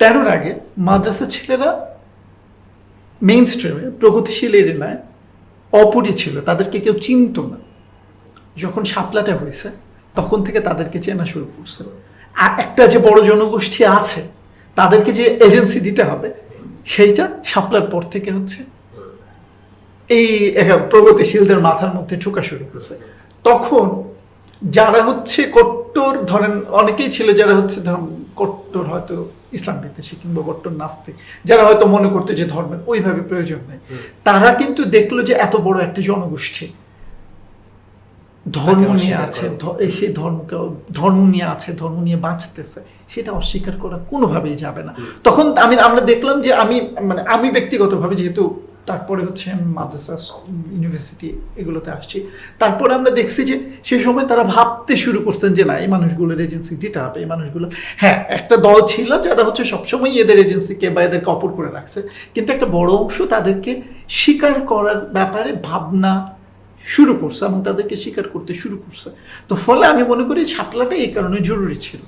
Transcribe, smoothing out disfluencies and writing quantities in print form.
তেরোর আগে মাদ্রাসা ছেলেরা মেইন স্ট্রিমে প্রগতিশীল এরিয়ায় অপরি ছিল, তাদেরকে কেউ চিনত না। যখন শাপলাটা হয়েছে তখন থেকে তাদেরকে চেনা শুরু করছে। আর একটা যে বড় জনগোষ্ঠী আছে তাদেরকে যে এজেন্সি দিতে হবে, সেইটা শাপলার পর থেকে হচ্ছে এই প্রগতিশীলদের মাথার মধ্যে ঢোকা শুরু করছে। তখন যারা হচ্ছে কট্টর, ধরেন অনেকেই ছিল যারা হচ্ছে কট্টর হয়তো ইসলাম বিদ্বেষী কিংবা কট্টর নাস্তিক, যারা হয়তো মনে করতো যে ধর্মের ওইভাবে প্রয়োজন নেই, তারা কিন্তু দেখলো যে এত বড় একটা জনগোষ্ঠী ধর্ম নিয়ে আছে, সেই ধর্ম নিয়ে আছে, ধর্ম নিয়ে বাঁচতেছে, সেটা অস্বীকার করা কোনোভাবেই যাবে না। তখন আমরা দেখলাম যে আমি ব্যক্তিগতভাবে, যেহেতু তারপরে হচ্ছে মাদ্রাসা, ইউনিভার্সিটি এগুলোতে আসছি, তারপরে আমরা দেখছি যে সেই সময় তারা ভাবতে শুরু করছেন যে না, এই মানুষগুলোর এজেন্সি দিতে হবে, এই মানুষগুলো, হ্যাঁ একটা দল ছিল যারা হচ্ছে সবসময় এদের এজেন্সিকে বা এদেরকে অপর করে রাখছে, কিন্তু একটা বড় অংশ তাদেরকে স্বীকার করার ব্যাপারে ভাবনা শুরু করছে এবং তাদেরকে স্বীকার করতে শুরু করছে। তো ফলে আমি মনে করি শাপলাটা এই কারণে জরুরি ছিল।